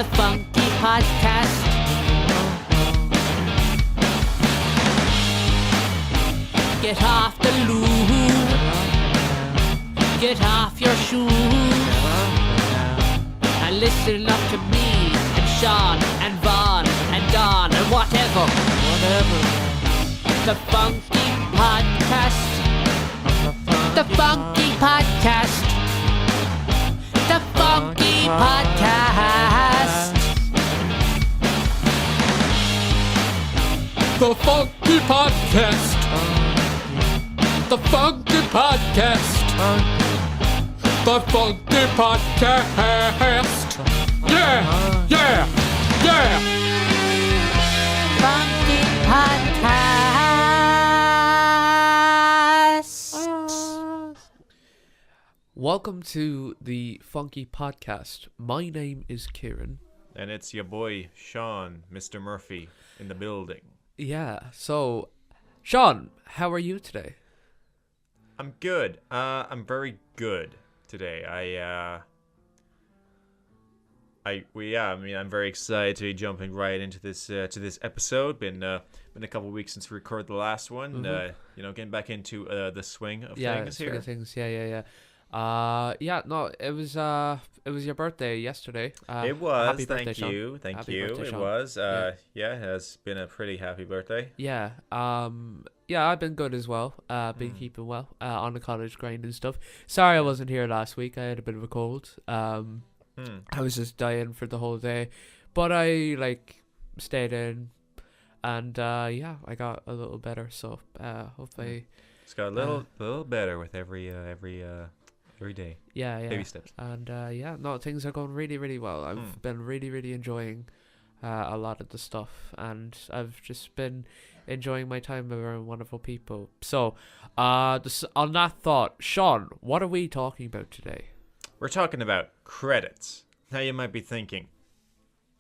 DFunky podcast. Get off the loo. Get off your shoes. And listen up to me and Sean and Vaughn and Don and whatever. The Funky Podcast. The Funky Podcast. The Funky Podcast. The Funky Podcast. The Funky Podcast. The Funky Podcast. Yeah, yeah, yeah. Funky Podcast. Welcome to the Funky Podcast. My name is Kieran. And it's your boy, Sean, Mr. Murphy, in the building. Yeah, so, Sean, how are you today? I'm good. I'm very good today. I'm very excited to be jumping right into this episode. Been a couple of weeks since we recorded the last one. Getting back into the swing of things here. Yeah. It was your birthday yesterday. It was. Happy Thank birthday, Sean. you. Thank Happy you. birthday, It Sean. was. It has been a pretty happy birthday. Yeah. I've been good as well. Been keeping well. On the college grind and stuff. Sorry I wasn't here last week. I had a bit of a cold. I was just dying for the whole day, but I stayed in, and I got a little better. So hopefully It's got a little better with every day. Yeah. Baby steps. And things are going really, really well. I've been really, really enjoying a lot of the stuff, and I've just been enjoying my time around wonderful people. So, on that thought, Sean, what are we talking about today? We're talking about credits. Now you might be thinking,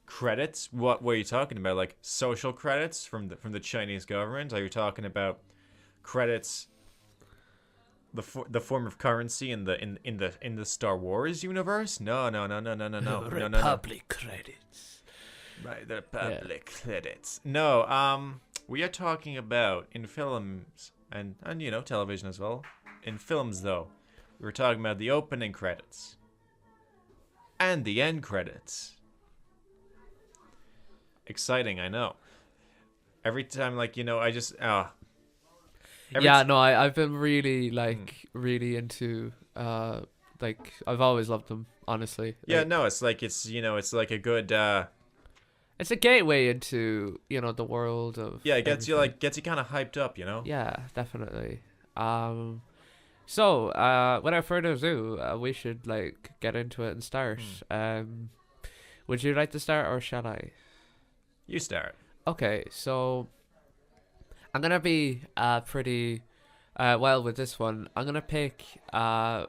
credits? What were you talking about? Like social credits from the Chinese government? Are you talking about credits? The form of currency in the Star Wars universe? No. Republic credits. Right, the public credits. No, we are talking about in films and television as well. In films though, we were talking about the opening credits and the end credits. Exciting, I know. Every time I've been really really into I've always loved them, honestly. It's like a good it's a gateway into the world of it gets you everything. gets you kind of hyped up, Yeah, definitely. So without further ado, we should get into it and start. Would you like to start, or shall I? You start. Okay, so I'm gonna be pretty well with this one. I'm gonna pick a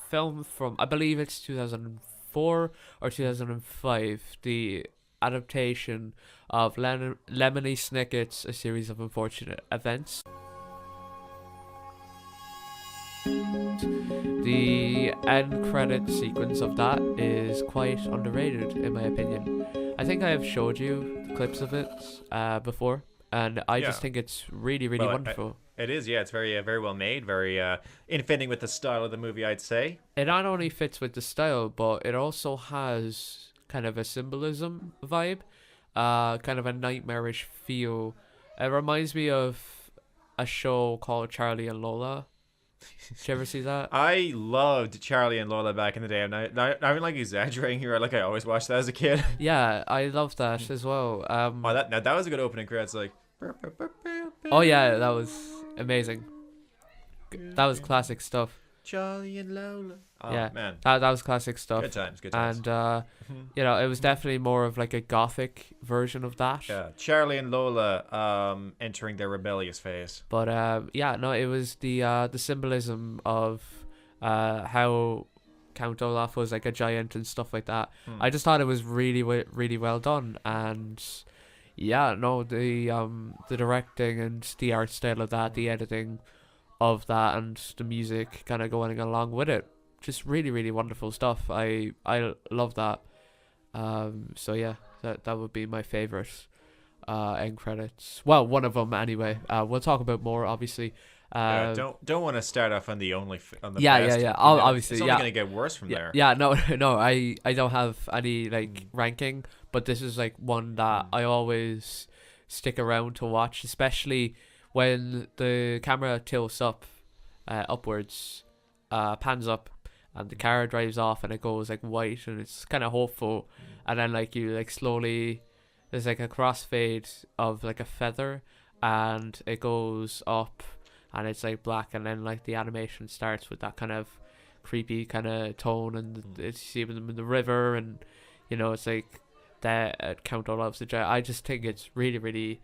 film from, I believe it's 2004 or 2005, the adaptation of Lemony Snicket's A Series of Unfortunate Events. The end credit sequence of that is quite underrated, in my opinion. I think I have showed you clips of it before, and I just think it's really, really wonderful. It is, yeah. It's very, very well made, very in fitting with the style of the movie, I'd say. It not only fits with the style, but it also has kind of a symbolism vibe, kind of a nightmarish feel. It reminds me of a show called Charlie and Lola. Did you ever see that? I loved Charlie and Lola back in the day. I'm not exaggerating here. I always watched that as a kid. Yeah, I love that as well. That was a good opening credits. Oh yeah, that was amazing. That was classic stuff. Charlie and Lola. Oh, yeah, man. That was classic stuff. Good times. And it was definitely more of a gothic version of that. Yeah, Charlie and Lola entering their rebellious phase. But it was the symbolism of how Count Olaf was a giant and stuff like that. I just thought it was really really well done, and the directing and the art style of that, the editing of that, and the music kind of going along with it, just really really wonderful stuff. I love that. So yeah, that would be my favorite end credits. Well, one of them anyway. We'll talk about more obviously. Don't want to start off on the on the Yeah, best. yeah, yeah. It's Obviously, only yeah. gonna get worse from Yeah, there. yeah, no, no, I don't have any like ranking, but this is like one that I always stick around to watch, especially when the camera tilts upwards, pans up, and the car drives off, and it goes like white, and it's kind of hopeful, and then like you like slowly, there's like a crossfade of like a feather, and it goes up, and it's like black, and then like the animation starts with that kind of creepy kind of tone, and it's even them in the river, and you know it's like that Count Olaf's the Giant. I just think it's really, really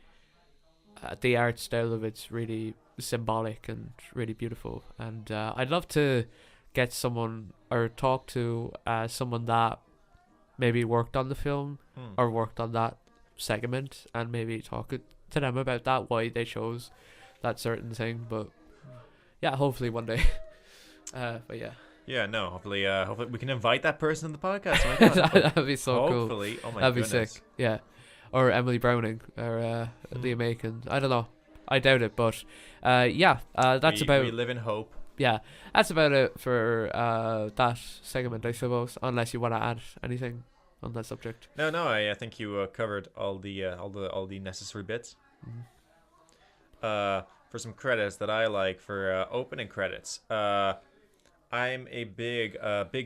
the art style of it's really symbolic and really beautiful, and I'd love to get someone or talk to someone that maybe worked on the film or worked on that segment, and maybe talk to them about that, why they chose that certain thing. But yeah, hopefully one day. But yeah. Yeah, no. Hopefully we can invite that person on the podcast. Oh my God. That'd be so cool. Hopefully, oh my That'd goodness. be sick. Yeah, or Emily Browning or Liam Aiken. I don't know. I doubt it, but yeah. That's about. We live in hope. Yeah, that's about it for that segment, I suppose. Unless you want to add anything on that subject. No. I think you covered all the necessary bits. For some credits that I like for opening credits. I'm a big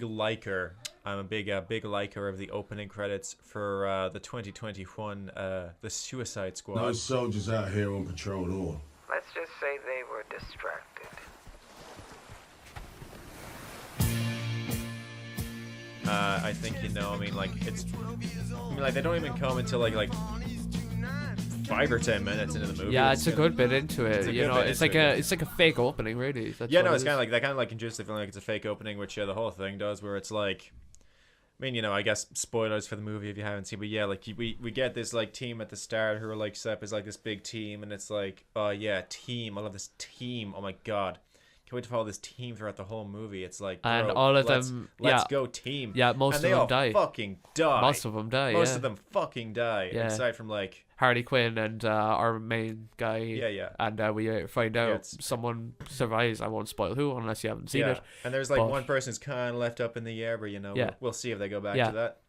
liker. I'm a big liker of the opening credits for the 2021 the Suicide Squad. No soldiers out here on patrol at all. Let's just say they were distracted. I think I mean like it's. I mean like they don't even come until like 5 or 10 minutes into the movie. Yeah, it's a good bit into it. You know, it's like a fake opening, really. That's yeah, what no, it it's is. kind of like that. Kind of like induces the feeling like it's a fake opening, which the whole thing does. Where it's like, I mean, I guess spoilers for the movie if you haven't seen, but yeah, like we get this like team at the start who are like set up as like this big team, and it's like, oh yeah, team. I love this team. Oh my god. Can't wait to follow this team throughout the whole movie. It's like, And bro, all of let's them, let's go team. Yeah, most and of they all them die. fucking die. Most of them die. Most yeah. of them fucking die. Yeah. Aside from like Harley Quinn and our main guy. Yeah. And we find out it's- someone survives. I won't spoil who unless you haven't seen it. And there's like But- one person's kind of left up in the air, but Yeah. we'll see if they go back Yeah. to that.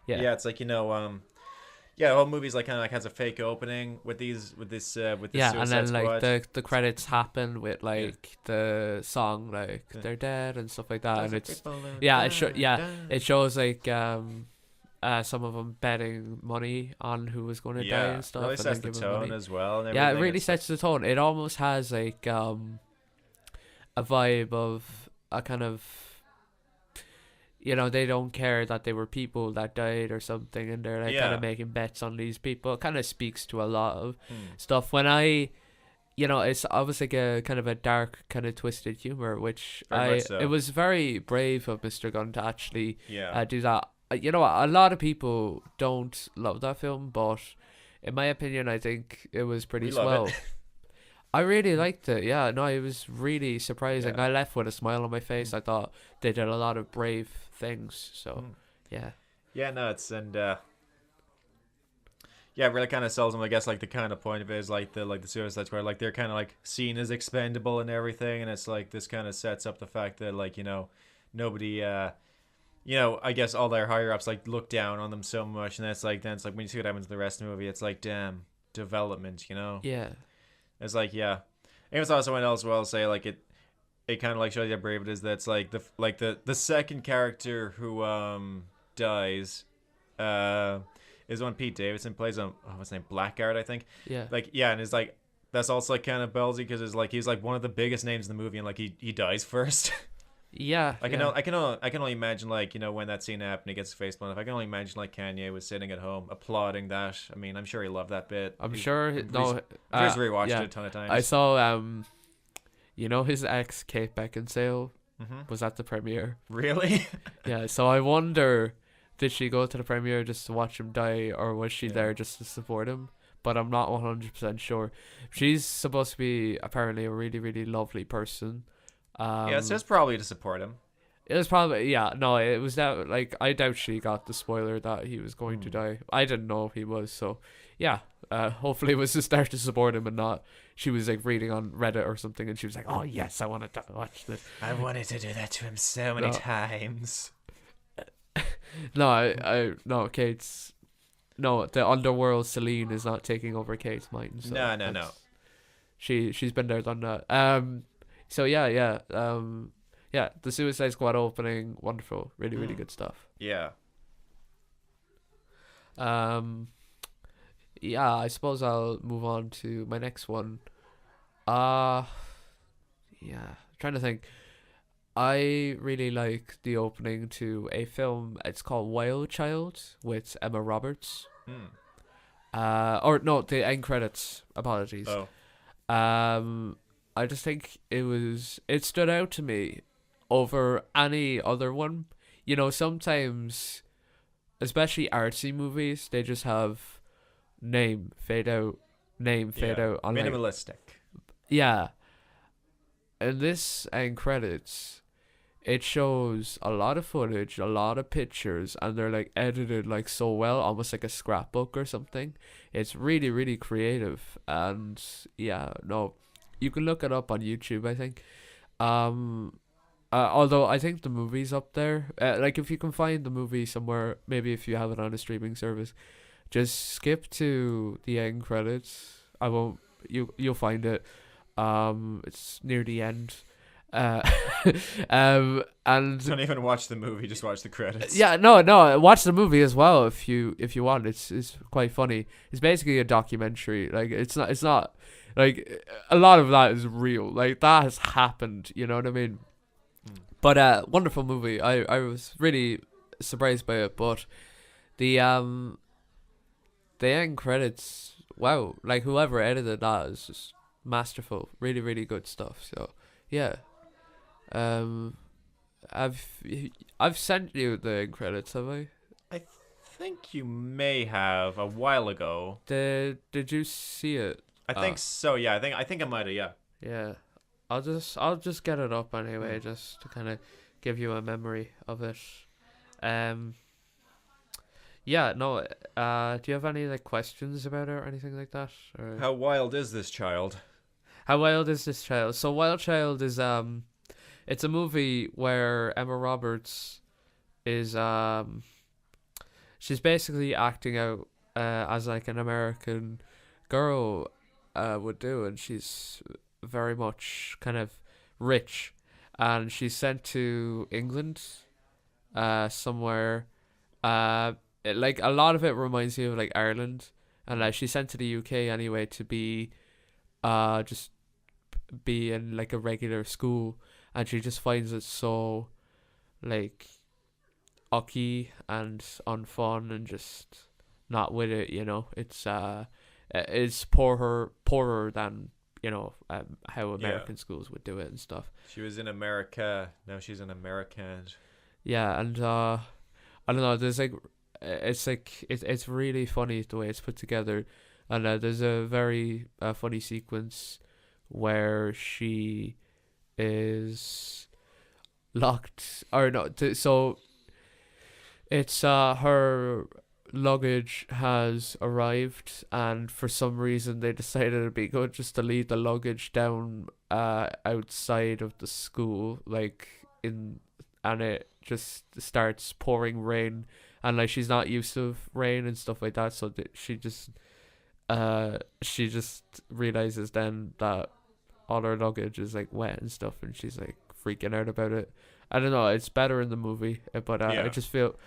Yeah. It's like the whole movie's like kind of like has a fake opening with this Yeah, Suicide and then Squad. like the credits happen with like the song like they're dead and stuff like that, and it's it shows like some of them betting money on who was going to die and stuff. really and sets then the giving tone money. as well. And Yeah, it everything. really It's sets the tone. It almost has like a vibe of a kind of, they don't care that they were people that died or something, and they're like kind Yeah. of making bets on these people. It kind of speaks to a lot of stuff. When it's obviously like a kind of a dark kind of twisted humor, which Very much so. it was very brave of Mr. Gunn to actually Yeah. do that. A lot of people don't love that film, but in my opinion, I think it was pretty We love swell. it. I really liked it. Yeah, no, it was really surprising. Yeah. I left with a smile on my face. I thought they did a lot of brave things. So, yeah. Yeah, no, it's it really kind of sells them. I guess like the kind of point of it is like the Suicide Squad, like they're kind of like seen as expendable and everything, and it's like this kind of sets up the fact that like nobody I guess all their higher ups like look down on them so much, and then it's like when you see what happens in the rest of the movie, it's like damn development, Yeah. It's like and it's also when else well say like it kind of like shows you how brave it is. That's like the second character who dies is one Pete Davidson plays on what's his name, Blackguard, I think. Yeah. And it's like that's also like kind of ballsy because it's like he's like one of the biggest names in the movie, and like he dies first. Yeah. I can only imagine like when that scene happened, he gets his face blown off. I can only imagine like Kanye was sitting at home applauding that. I mean, I'm sure he loved that bit. I'm He's rewatched yeah. it a ton of times. I saw his ex Kate Beckinsale was at the premiere. Really? Yeah, so I wonder, did she go to the premiere just to watch him die, or was she there just to support him? But I'm not 100% sure. She's supposed to be apparently a really, really lovely person. Yeah, it's just probably to support him. It was probably, yeah, no, it was that, like, I doubt she got the spoiler that he was going to die. I didn't know if he was, so, yeah, hopefully it was to start to support him and not, she was, like, reading on Reddit or something, and she was like, oh, yes, I want to watch this. I wanted to do that to him so many No. times. No, Kate's, no, the underworld Celine is not taking over Kate's mind. So No. that's- She's been there, done that. So yeah, the Suicide Squad opening, wonderful, really good stuff. Yeah. Yeah, I suppose I'll move on to my next one. Yeah, trying to think. I really like the opening to a film. It's called Wild Child with Emma Roberts. Or no, the end credits. Apologies. Oh. I just think it stood out to me over any other one. You know, sometimes, especially artsy movies, they just have name fade out on, like, minimalistic. yeah. In this end credits, it shows a lot of footage, a lot of pictures, and they're like edited like so well, almost like a scrapbook or something. It's really creative, and yeah, no, you can look it up on YouTube, I think. Although I think the movie's up there. Like, if you can find the movie somewhere, maybe if you have it on a streaming service, just skip to the end credits. I won't. You'll find it. It's near the end. And Don't even watch the movie, just watch the credits. yeah, no, watch the movie as well if you want. It's quite funny. It's basically a documentary. Like, it's not like, a lot of that is real. Like, that has happened. You know what I mean? But wonderful movie. I was really surprised by it. But the end credits. Wow, like, whoever edited that is just masterful. Really good stuff. So yeah. I've sent you the end credits, have I? I think you may have a while ago. Did you see it? I think so. Yeah, I think I might have. Yeah. Yeah. I'll just get it up anyway, just to kind of give you a memory of it. Yeah, no. Do you have any, like, questions about it or anything like that? Or How wild is this child? how wild is this child? So Wild Child is it's a movie where Emma Roberts is she's basically acting out as, like, an American girl would do, and she's very much kind of rich, and she's sent to England somewhere. Like, a lot of it reminds me of, like, Ireland, and she's sent to the UK anyway to be just be in, like, a regular school, and she just finds it so, like, ucky and unfun and just not with it, you know. It's poorer than, you know, how American schools would do it and stuff. She was in America. Now she's an American. Yeah, and I don't know. There's, like, it's really funny the way it's put together, and there's a very funny sequence where she is locked, or no. So it's her luggage has arrived, and for some reason they decided it'd be good just to leave the luggage down outside of the school, like, and it just starts pouring rain, and, like, she's not used to rain and stuff like that, so she just realizes then that all her luggage is, like, wet and stuff, and she's, like, freaking out about it. I don't know, it's better in the movie, but Yeah. it just felt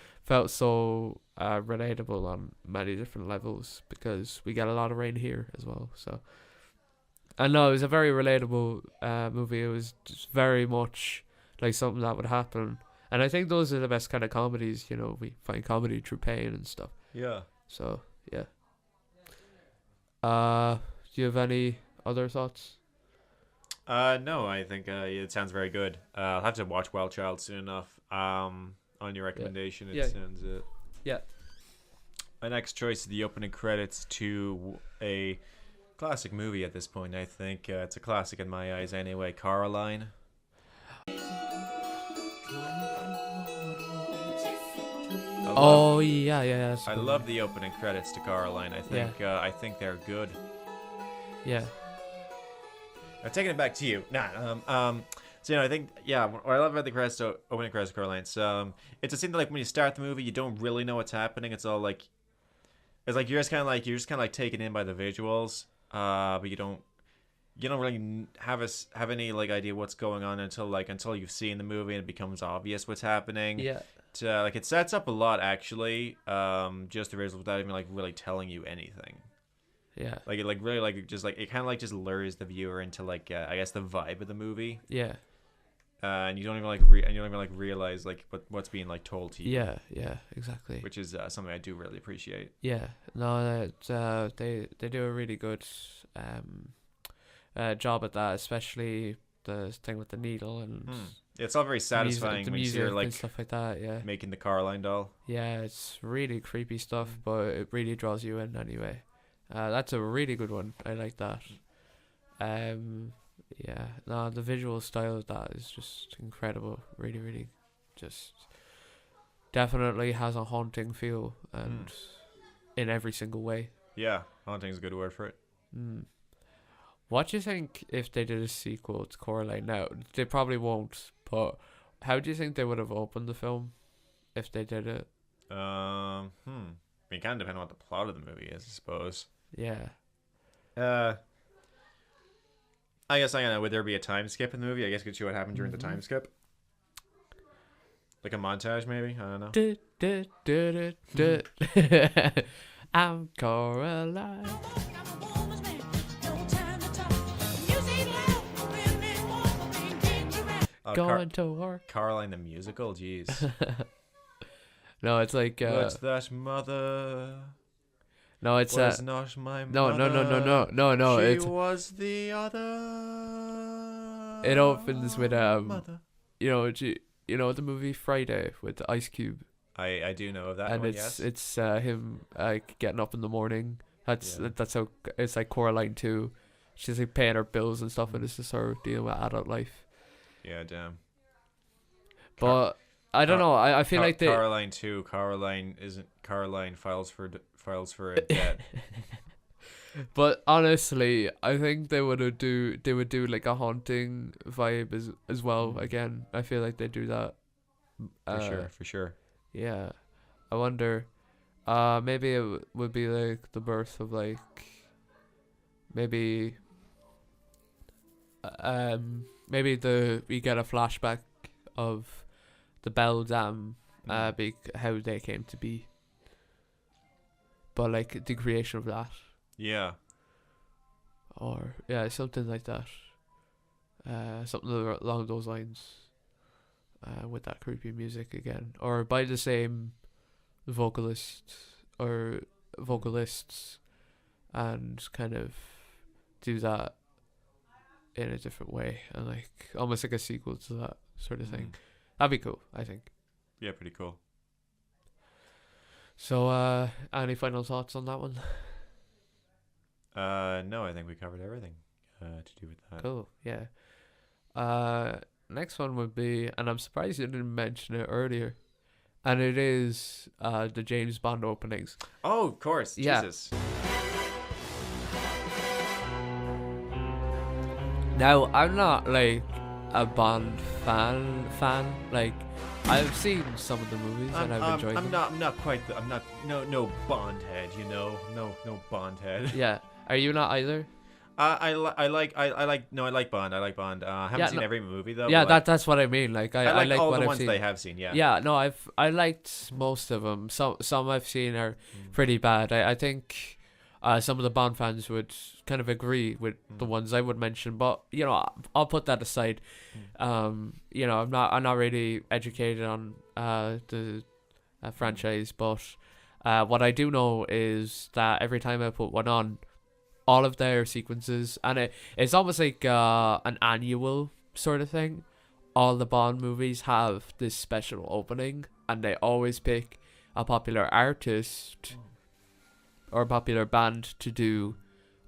so relatable on many different levels, because we get a lot of rain here as well. So I know it was a very relatable movie. It was just very much like something that would happen, and I think those are the best kind of comedies. You know, we find comedy through pain and stuff. Yeah. So yeah. Do you have any other thoughts? No, I think it sounds very good. I'll have to watch Wild Child soon enough. On your recommendation, it sounds it. Yeah. My next choice is the opening credits to a classic movie at this point. I think it's a classic in my eyes anyway. Coraline. Oh yeah. That's a I good love one. the opening credits to Coraline. I think they're good. Yeah. I'm taking it back to you. So I think what I love about the opening credits of Coraline, it's a scene that like when you start the movie, you don't really know what's happening. It's all like, it's like you're just kind of like taken in by the visuals, but you don't really have any like idea what's going on until you've seen the movie and it becomes obvious what's happening. Yeah. Like it sets up a lot actually, just the visuals without even like really telling you anything. Yeah. Like it like really like just like it kind of like just lures the viewer into like I guess the vibe of the movie. Yeah. And you don't even like realize like what's being like told to you. Yeah, exactly. Which is something I do really appreciate. Yeah, no, they do a really good job at that, especially the thing with the needle and It's all very satisfying the when you see music her and like stuff like that. Yeah, making the Caroline doll. yeah, it's really creepy stuff, but it really draws you in anyway. That's a really good one. I like that. Yeah, no, the visual style of that is just incredible. Really, really, just definitely has a haunting feel and in every single way. Yeah, haunting is a good word for it. What do you think if they did a sequel to Coraline now? They probably won't, but how do you think they would have opened the film if they did it? I mean, kind of depending on what the plot of the movie is, I suppose. Yeah. I guess I don't know. Would there be a time skip in the movie? I guess you could see what happened during the time skip. Like a montage, maybe? I don't know. I'm Coraline. Going to work. Caroline the musical? Jeez. No, it's like But that mother no, it's was not my no, mother. no. She It's was the other. it opens with mother. you know the movie Friday with Ice Cube, I do know of that and one. it's Yes. it's him like getting up in the morning. That's Yeah. that's how it's like Coraline too. She's like paying her bills and stuff, and it's just her dealing with adult life. Yeah, damn. But I don't know. I feel like they. Caroline 2. Caroline isn't. Caroline files for a debt. But honestly, I think they would do like a haunting vibe as well. Again, I feel like they do that. For sure. Yeah, I wonder. Maybe it would be like the birth of like. Maybe. Maybe we get a flashback of the Bell Dam, how they came to be. But like the creation of that. Yeah. Or yeah, something like that. Something along those lines. With that creepy music again, or by the same vocalist or vocalists, and kind of do that in a different way, and like almost like a sequel to that sort of thing. That'd be cool, I think. Yeah, pretty cool. So, any final thoughts on that one? No, I think we covered everything to do with that. Cool, yeah. Next one would be, and I'm surprised you didn't mention it earlier, and it is the James Bond openings. Oh, of course. Yeah. Jesus. Now, I'm not like a Bond fan. Like, I've seen some of the movies and I've enjoyed them. I'm not quite. No Bond head. You know, no Bond head. Yeah, are you not either? I like Bond. I like Bond. I haven't seen every movie though. Yeah, but that's what I mean. Like I like all what the I've ones seen. they have seen. Yeah. Yeah, no, I liked most of them. Some I've seen are pretty bad. I think some of the Bond fans would kind of agree with the ones I would mention, but you know, I'll put that aside. You know, I'm not really educated on the franchise, but what I do know is that every time I put one on, all of their sequences, and it's almost like an annual sort of thing. All the Bond movies have this special opening, and they always pick a popular artist or a popular band to do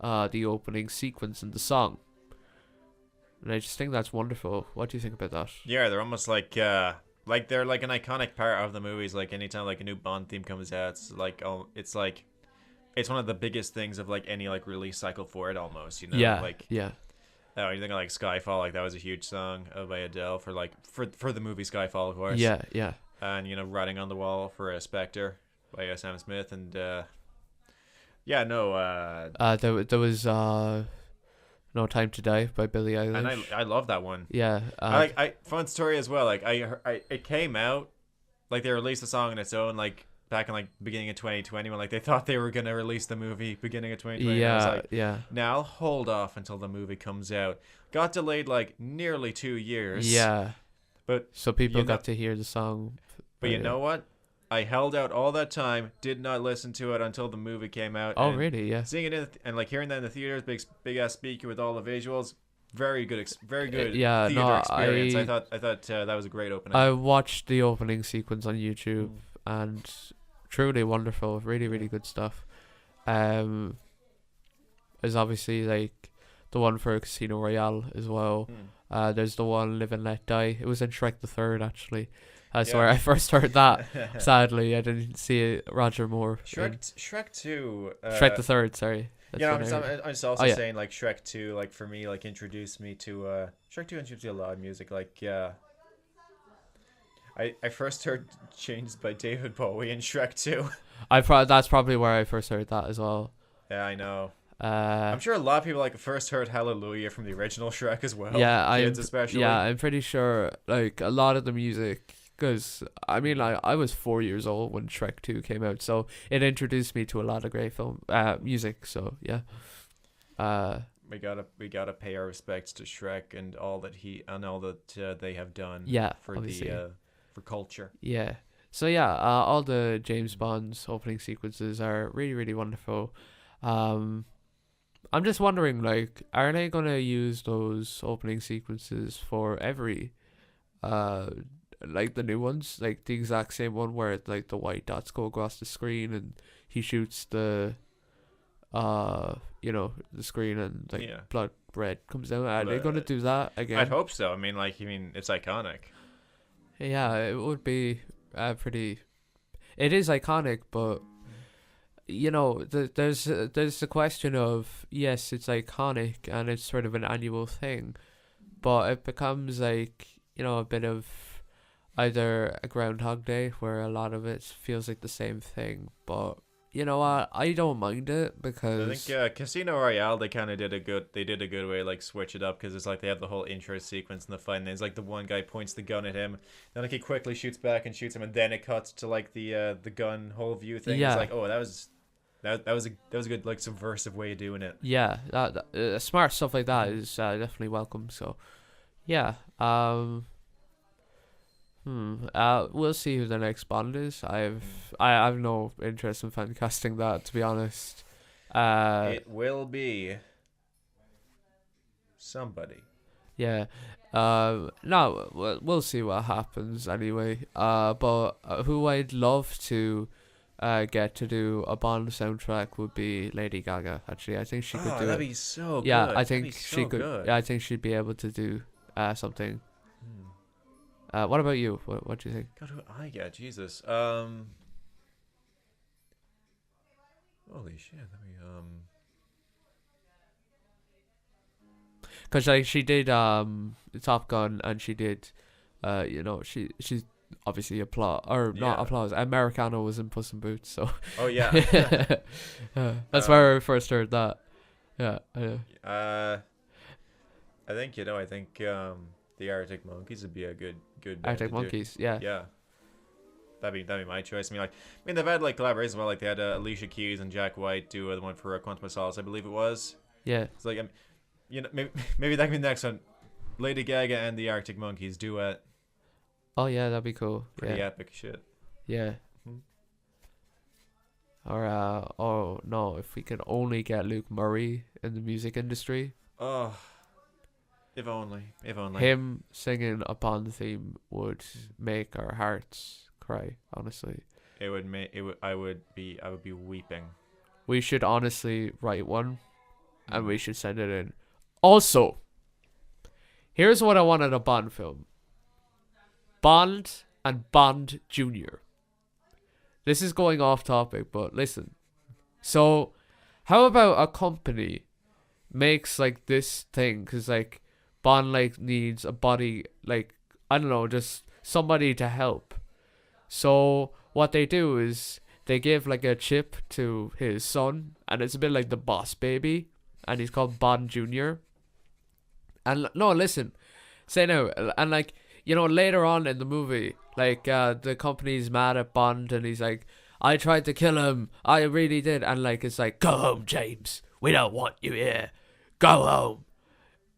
the opening sequence and the song. And I just think that's wonderful. What do you think about that? Yeah, they're almost like like they're like an iconic part of the movies. Like anytime like a new Bond theme comes out, it's like it's one of the biggest things of like any like release cycle for it almost. You know, Yeah, like yeah, oh, you think of like Skyfall, like that was a huge song by Adele for like for the movie Skyfall, of course. yeah, yeah. And you know, Writing on the Wall for Spectre by Sam Smith, and yeah, no, There was No Time to Die by Billie Eilish. and I love that one. Yeah. I fun story as well. Like I it came out like they released the song on its own like back in like beginning of 2020 when like they thought they were gonna release the movie beginning of 2020. And I was Yeah, like, yeah, now I'll hold off until the movie comes out. Got delayed like nearly 2 years. yeah. But So people you know- got to hear the song. but you know what? I held out all that time, did not listen to it until the movie came out. Oh, and really? Yeah. Seeing it and like hearing that in the theaters, big ass speaker with all the visuals, very good, very good. Yeah, theater no, experience. I- I thought that was a great opening. I watched the opening sequence on YouTube and truly wonderful, really, really good stuff. There's obviously like the one for Casino Royale as well. There's the one Live and Let Die. It was in Shrek the Third actually. That's where Yeah. I first heard that. Sadly, I didn't see it. Roger Moore. in Shrek 2. Shrek the Third. Sorry. That's Yeah, when I heard. I'm just also Oh, yeah. saying like Shrek 2, like for me, like introduced me to Shrek 2 introduced me to a lot of music. Like yeah, I first heard Chains by David Bowie in Shrek 2. That's probably where I first heard that as well. Yeah, I know. Uh, I'm sure a lot of people like first heard Hallelujah from the original Shrek as well. yeah, Kids especially. I'm pretty sure like a lot of the music, because I mean like I was 4 years old when Shrek 2 came out, so it introduced me to a lot of great music. So yeah, we gotta pay our respects to Shrek and all that they have done. Yeah, for obviously. the for culture. yeah. So yeah, all the James Bond's opening sequences are really, really wonderful. I'm just wondering, like, are they gonna use those opening sequences for every, like the new ones, like the exact same one where like the white dots go across the screen and he shoots the, the screen and like Yeah. blood red comes out. Are they gonna Blood. do that again? I'd hope so. I mean, it's iconic. Yeah, it would be pretty. It is iconic, but there's the question of, yes, it's iconic and it's sort of an annual thing, but it becomes like a bit of either a Groundhog Day where a lot of it feels like the same thing. But you know what? I don't mind it I because think Casino Royale they kind of did a good way like switch it up because it's like they have the whole intro sequence in the fight and it's like the one guy points the gun at him, then like he quickly shoots back and shoots him, and then it cuts to like the gun whole view thing. Yeah. It's like, oh, that was a good like subversive way of doing it. yeah, that smart stuff like that is definitely welcome. So yeah, we'll see who the next Bond is. I have no interest in fan casting that, to be honest. It will be somebody. Yeah. No, we'll see what happens anyway. But who I'd love to get to do a Bond soundtrack would be Lady Gaga. Actually, I think she could do that'd it. be so good. Yeah, I That'd think be she so could. good. Yeah, I think she'd be able to do something. What about you? What do you think? God, who I get? Jesus. Holy shit. Let me Because like she did Top Gun, and she did she's obviously not Yeah. applause. Americano was in Puss in Boots, so Oh yeah. that's where I first heard that. Yeah. I think the Arctic Monkeys would be a good band Arctic to do. Monkeys. Yeah. Yeah. That'd be my choice. I mean they've had like collaborations. Well, like they had Alicia Keys and Jack White do the one for Quantum of Solace, I believe it was. Yeah. It's like maybe that can be the next one. Lady Gaga and the Arctic Monkeys duet. Oh yeah, that'd be cool. Pretty Yeah. epic shit. Yeah. Mhm. Or oh no, if we could only get Luke Murray in the music industry, Oh, if only. him singing a Bond theme would make our hearts cry. Honestly, I would be weeping. we should honestly write one, and we should send it in. Also, here's what I want in a Bond film: Bond and Bond Jr. This is going off topic, but listen. So, how about a company makes like this thing? Because like Bond like needs a body, like I don't know, just somebody to help. So what they do is they give like a chip to his son, and it's a bit like the Boss Baby, and he's called Bond Jr. And no, listen, say no, and like later on in the movie, like the company's mad at Bond, and he's like, I tried to kill him, I really did, and like it's like, go home, James, we don't want you here, go home,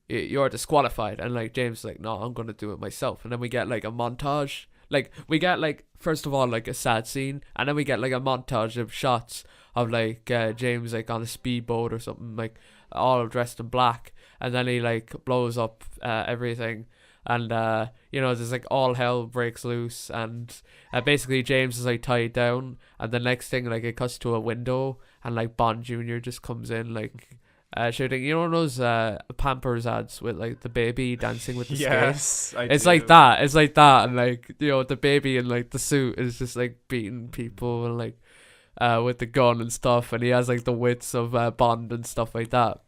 you're disqualified. And like James is like, no, I'm gonna do it myself. And then we get like a montage, like we get like first of all like a sad scene, and then we get like a montage of shots of like James like on a speedboat or something, like all dressed in black, and then he like blows up everything, and there's like all hell breaks loose, and basically James is like tied down, and the next thing like it cuts to a window, and like Bond Jr. just comes in like shooting. You know those Pampers ads with like the baby dancing with the Yes, skates? I It's do. like that. It's like that, and like the baby in like the suit is just like beating people and like with the gun and stuff, and he has like the wits of Bond and stuff like that.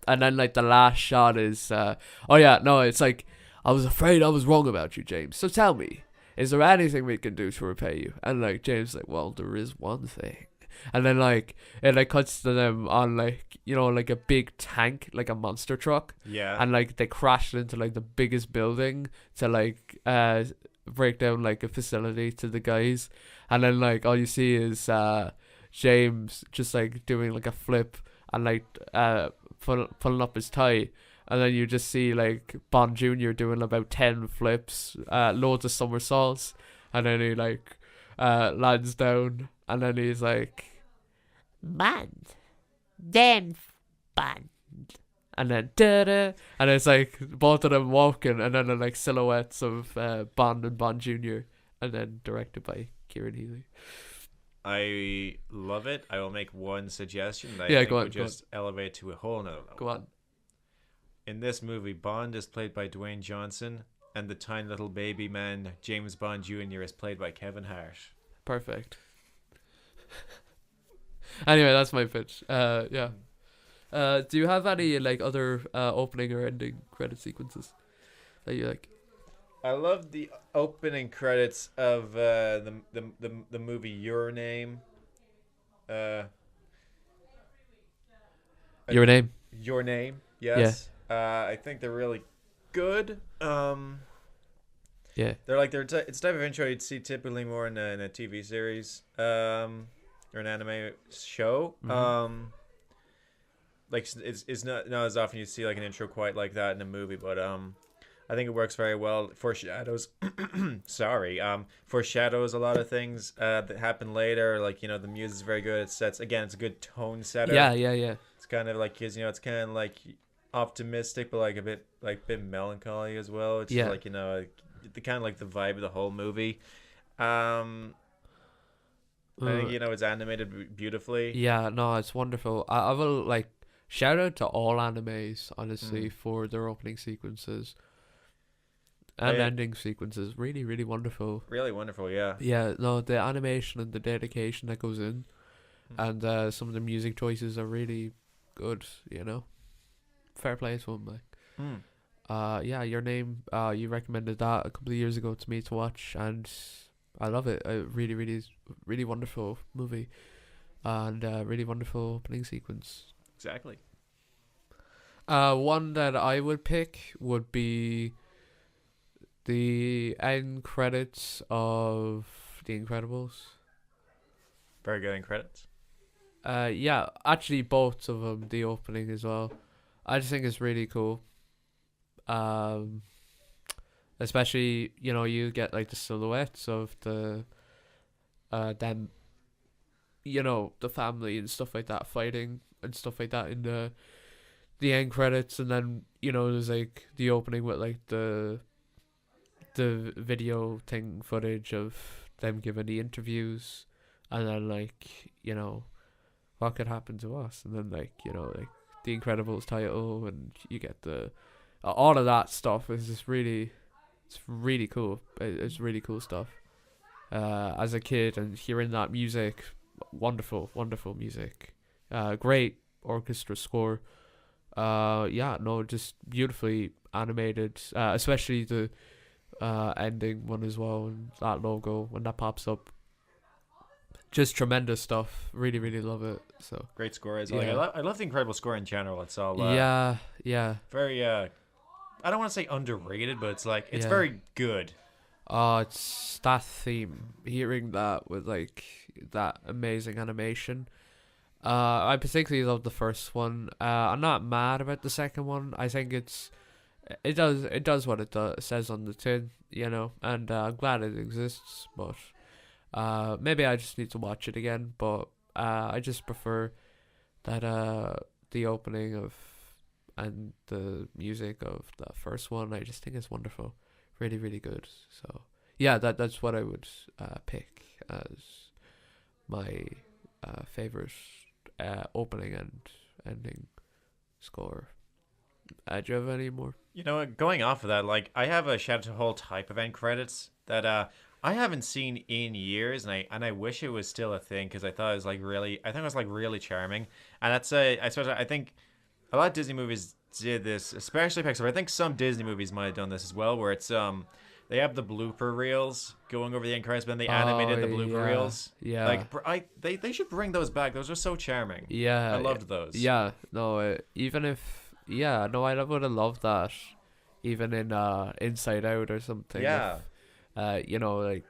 And then like the last shot is it's like, I was afraid I was wrong about you, James. So tell me, is there anything we can do to repay you? And like James is like, well, there is one thing. And then like it like cuts to them on like like a big tank, like a monster truck, Yeah. and like they crashed into like the biggest building to like break down like a facility to the guys. And then like all you see is James just like doing like a flip and like pulling up his tie. And then you just see like Bond Jr. doing about 10 flips, loads of somersaults, and then he like lands down, and then he's like, Bond, then Bond, and then da-da, and it's like both of them walking, and then they're like silhouettes of Bond and Bond Jr., and then directed by Kieran Healy. I love it. I will make one suggestion that I Yeah, think go on, would go on. just elevate to a whole nother level. Go on. In this movie, Bond is played by Dwayne Johnson, and the tiny little baby man, James Bond Jr., is played by Kevin Hart. Perfect. Anyway, that's my pitch. Yeah. Do you have any like other opening or ending credit sequences that you like? I love the opening credits of the movie Your Name. Your Name. Your Name, yes. I think they're really good. Yeah. It's the type of intro you'd see typically more in a TV series or an anime show. Mm-hmm. Like it's not as often you see like an intro quite like that in a movie, but I think it works very well. Foreshadows foreshadows a lot of things that happen later. Like the music is very good. It's a good tone setter. Yeah. It's kind of like it's kind of like optimistic, but like a bit melancholy as well. It's like the kind of like the vibe of the whole movie. I think it's animated beautifully. Yeah, no, it's wonderful. I will like shout out to all animes honestly for their opening sequences and ending sequences. Really, really wonderful. Really wonderful, yeah. Yeah, no, the animation and the dedication that goes in, and some of the music choices are really good. Fair play to them, like. Yeah, Your Name. You recommended that a couple of years ago to me to watch, and I love it. Really, really, really wonderful movie, and really wonderful opening sequence. Exactly. One that I would pick would be the end credits of The Incredibles. Very good in credits. Yeah, actually both of them, the opening as well. I just think it's really cool. Especially you get like the silhouettes of the them, the family and stuff like that fighting and stuff like that in the end credits, and then there's like the opening with like the video thing footage of them giving the interviews, and then like what could happen to us, and then like like the Incredibles title, and you get the all of that stuff is just really, it's really cool. It's really cool stuff. as a kid, and hearing that music, wonderful, wonderful music, great orchestra score. Yeah, no, just beautifully animated, especially the ending one as well, and that logo when that pops up. Just tremendous stuff. Really, really love it. So Great score as well. well. Yeah. Like, I love the incredible score in general. It's all Yeah, very I don't want to say underrated, but it's like it's Yeah. very good. it's that theme. Hearing that with like that amazing animation. I particularly love the first one. I'm not mad about the second one. I think it does what it says on the tin, and I'm glad it exists. But maybe I just need to watch it again. But I just prefer that the opening of and the music of the first one. I just think it's wonderful, really, really good. So yeah, that's what I would pick as my favorite opening and ending score. Do you have any more? You know what? Going off of that, like I have a shout out to a whole type of end credits that I haven't seen in years, and I wish it was still a thing because I thought it was like really, I think it was like really charming, and that's I think a lot of Disney movies did this, especially Pixar. I think some Disney movies might have done this as well, where it's they have the blooper reels going over the end credits, but then they animated the blooper reels. Yeah. Like they should bring those back. Those are so charming. Yeah. I loved those. Yeah. No. Even if no, I would have loved that. Even in Inside Out or something. Yeah. If, like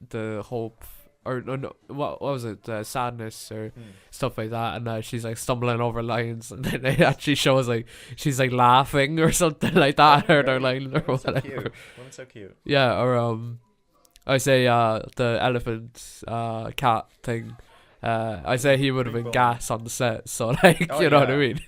the hope or no, what was it? Sadness or stuff like that, and she's like stumbling over lines, and then it actually shows like she's like laughing or something like that, or their line or whatever. So cute. Woman's so cute. Yeah, or I say the elephant cat thing. I say he would have been gas on the set, so like Oh, you know yeah. what I mean.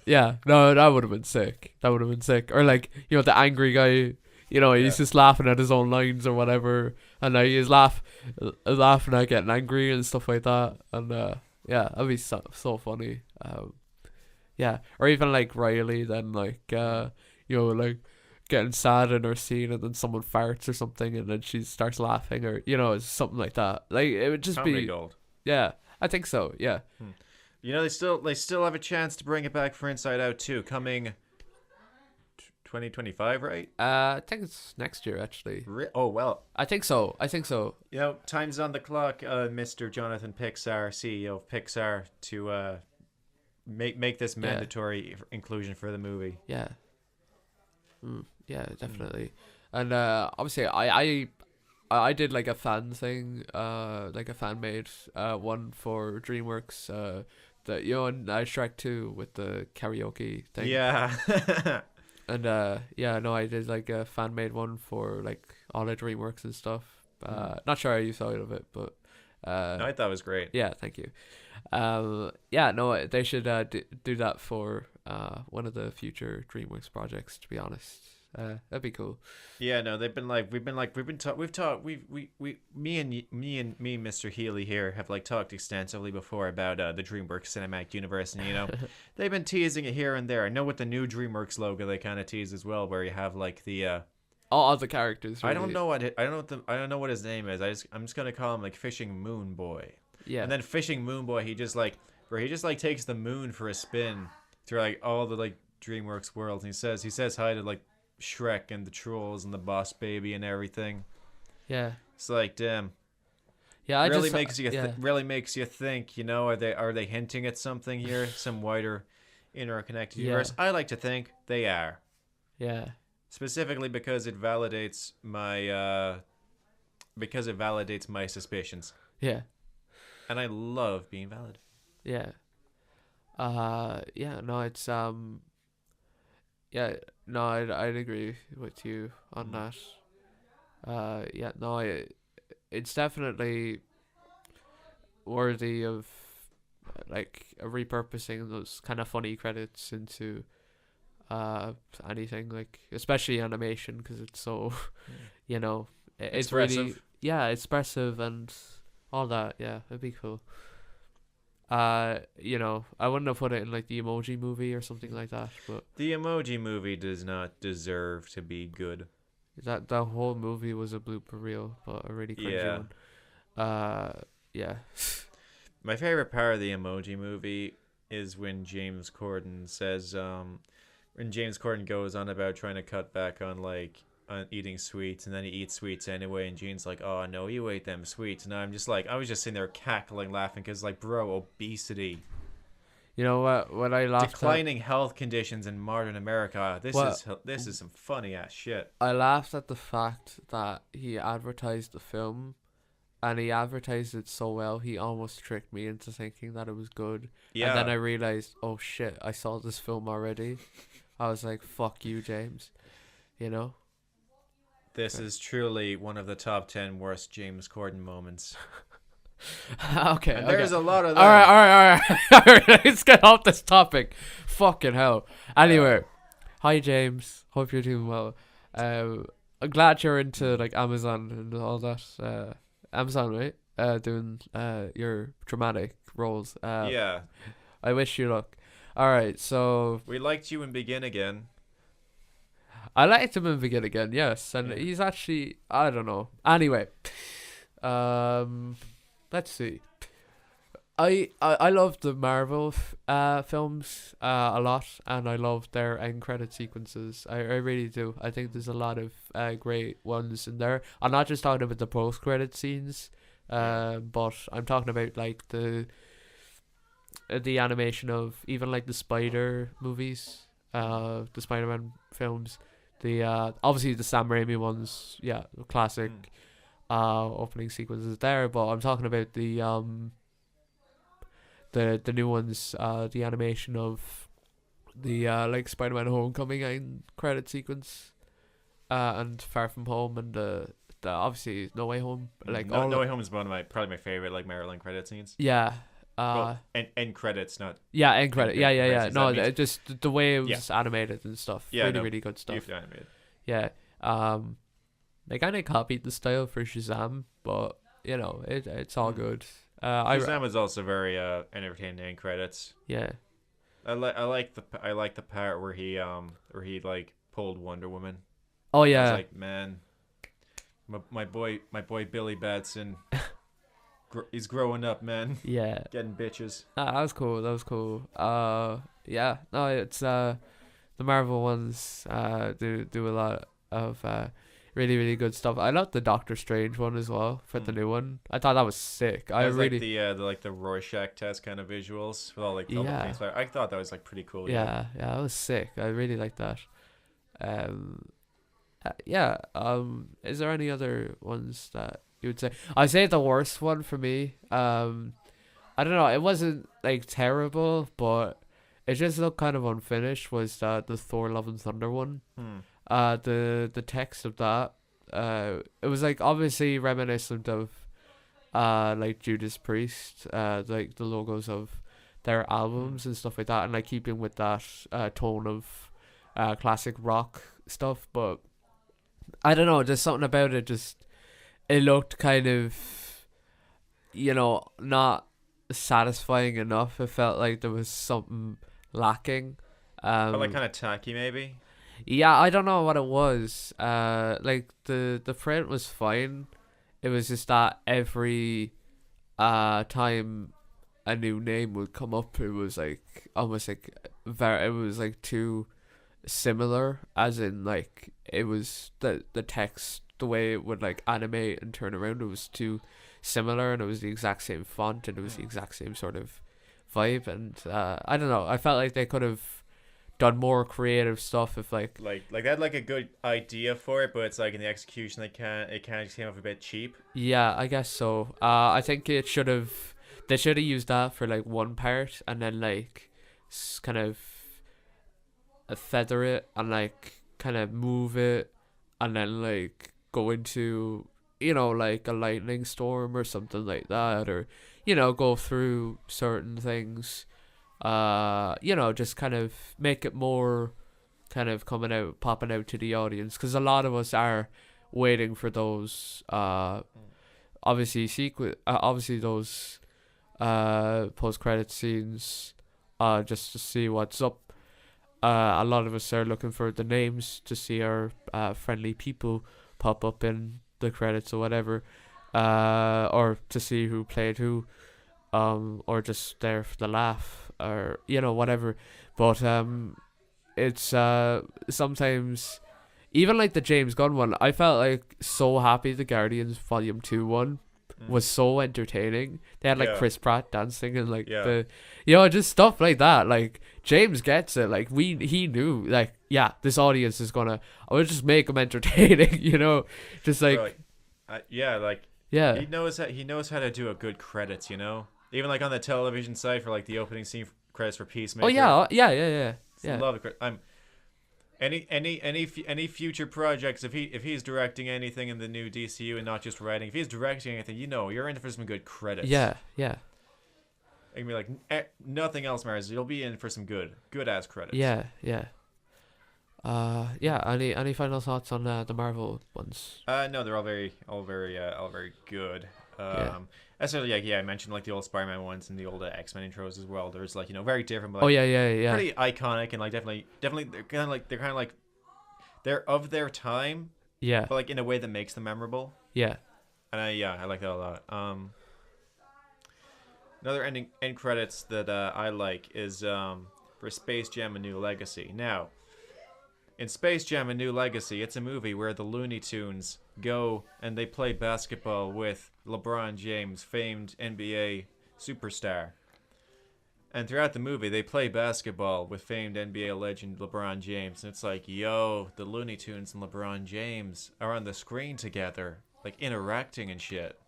Yeah, no, that would have been sick. That would have been sick. Or like the angry guy. He's Yeah. just laughing at his own lines or whatever, and he's laughing at getting angry and stuff like that. And yeah, that'd be so funny. Yeah, or even like Riley, then like like getting sad in her scene, and then someone farts or something, and then she starts laughing, or something like that. Like it would just Comedy be gold. Yeah, I think so. Yeah. They still have a chance to bring it back for Inside Out 2 coming 2025, right? I think it's next year actually. Oh well. I think so. Time's on the clock, Mr. Jonathan Pixar, CEO of Pixar, to make this mandatory inclusion for the movie. Yeah. Yeah, definitely. And obviously, I did like a fan thing, like a fan made one for DreamWorks, that and Shrek 2 with the karaoke thing. Yeah. And I did like a fan made one for like all the DreamWorks and stuff. Not sure how you thought of it, but No, I thought it was great. yeah, thank you. Yeah, no, they should do that for one of the future DreamWorks projects. To be honest, that'd be cool. Yeah, no, me and Mr. Healy here have like talked extensively before about the DreamWorks cinematic universe, and they've been teasing it here and there. I know with the new DreamWorks logo they kind of tease as well, where you have like the All the characters. Really. I don't know what his name is. I'm just gonna call him like Fishing Moon Boy. Yeah. And then Fishing Moon Boy, he just takes the moon for a spin through like all the like DreamWorks worlds, and he says hi to like Shrek and the trolls and the Boss Baby and everything. Yeah. It's like, damn. Yeah, I really just makes you yeah. really makes you think. Are they hinting at something here? Some wider, interconnected universe? I like to think they are. Yeah. Specifically because it validates my suspicions. Yeah. And I love being valid. Yeah. Yeah, no, it's yeah, no, I'd agree with you on that. Yeah, no, it's definitely worthy of like repurposing those kind of funny credits into anything, like especially animation, because it's so it's really expressive and all that. Yeah, it'd be cool. I wouldn't have put it in like the Emoji Movie or something like that, but The Emoji Movie does not deserve to be good. That the whole movie was a blooper reel, but a really cringy Yeah. one. Yeah. My favorite part of the Emoji Movie is when James Corden says, when James Corden goes on about trying to cut back on like on eating sweets, and then he eats sweets anyway, and Gene's like, "Oh no, you ate them sweets," and I'm just like, I was just sitting there cackling, laughing, because like, bro, obesity, You know what? What I laughed declining health conditions in modern America. This is some funny ass shit. I laughed at the fact that he advertised the film, and he advertised it so well, he almost tricked me into thinking that it was good. Yeah. And then I realized, oh shit, I saw this film already. I was like, fuck you, James. You know? This is truly one of the top 10 worst James Corden moments. Okay. And there's okay. a lot of them. All right. All right. Let's get off this topic. Fucking hell. Anyway, hi James. Hope you're doing well. I'm glad you're into like Amazon and all that. Amazon, right? Doing your dramatic roles. Yeah. I wish you luck. All right. So We liked you in Begin Again. I liked him in Begin Again. Yes, and Yeah. he's actually I don't know. Anyway, let's see. I love the Marvel films a lot, and I love their end credit sequences. I really do. I think there's a lot of great ones in there. I'm not just talking about the post credit scenes, but I'm talking about like the animation of even like the Spider movies, the Spider-Man films, the obviously the Sam Raimi ones, yeah, classic opening sequences there. But I'm talking about the new ones, the animation of the like Spider-Man Homecoming and credit sequence, and Far From Home, and the obviously No Way Home, like all No Way Home is probably my favorite like Maryland credit scenes. yeah. Well, end credits, not Yeah, end credit. end Yeah. credits, No, that means- just the way it was animated and stuff. Yeah, really, no, really good stuff. beautifully animated. Yeah. They kind of copied the style for Shazam, but you know, it's all good. Shazam was also very entertaining end credits. Yeah. I like the part where he like pulled Wonder Woman. Oh I was yeah. like, man, my boy Billy Batson, he's growing up, man. Yeah. Getting bitches. That was cool. That was cool. Yeah. No, it's the Marvel ones. Do a lot of really, really good stuff. I love the Doctor Strange one as well for the new one. I thought that was sick. I was really like the Rorschach test kind of visuals with all like all the Yeah. things. I thought that was like pretty cool. yeah, that was sick. I really like that. Yeah. Is there any other ones that you would say? I'd say the worst one for me. I don't know. It wasn't like terrible, but it just looked kind of unfinished. Was the Thor: Love and Thunder one? The text of that. It was like obviously reminiscent of, like Judas Priest. Like the logos of their albums and stuff like that, and like keeping with that tone of classic rock stuff, but I don't know, just something about it, just it looked kind of, you know, not satisfying enough. It felt like there was something lacking. But like kind of tacky, maybe. Yeah, I don't know what it was. Like the print was fine. It was just that every time a new name would come up, it was like almost like it was like too similar, as in like it was the text, the way it would like animate and turn around, it was too similar, and it was the exact same font, and it was the exact same sort of vibe, and I don't know, I felt like they could have done more creative stuff if like they had like a good idea for it, but it's like in the execution it kind of just came off a bit cheap. yeah, I guess so. I think they should have used that for like one part, and then like kind of feather it and like kind of move it, and then like go into, you know, like a lightning storm or something like that, or you know, go through certain things, you know, just kind of make it more kind of popping out to the audience, because a lot of us are waiting for those obviously those post credit scenes, just to see what's up. a lot of us are looking for the names to see our friendly people pop up in the credits or whatever, or to see who played who, or just there for the laugh, or whatever. But it's sometimes, even like the James Gunn one, I felt like so happy the Guardians Volume 2 one was so entertaining. They had like Yeah. Chris Pratt dancing and like Yeah. just stuff like that. Like James gets it. Like he knew like, yeah, this audience is gonna, I would just make them entertaining, just like, Bro, yeah, like yeah. he knows how to do a good credits, even like on the television side for like the opening scene credits for Peacemaker. Oh yeah. Love it. Any future projects, if he's directing anything in the new DCU and not just writing, if he's directing anything, you're in for some good credits. Yeah. It can be like nothing else matters. You'll be in for some good ass credits. Yeah. Any final thoughts on the Marvel ones? No, they're all very good. Especially I mentioned like the old Spider-Man ones and the old X-Men intros as well. There's like very different, but like, yeah. pretty iconic and like definitely they're kind of like they're of their time, Yeah. but like in a way that makes them memorable. Yeah. And I like that a lot. Another end credits that I like is for Space Jam: A New Legacy. Now, in Space Jam: A New Legacy, it's a movie where the Looney Tunes go and they play basketball with LeBron James, famed NBA superstar. And throughout the movie, they play basketball with famed NBA legend LeBron James. And it's like, yo, the Looney Tunes and LeBron James are on the screen together, like interacting and shit.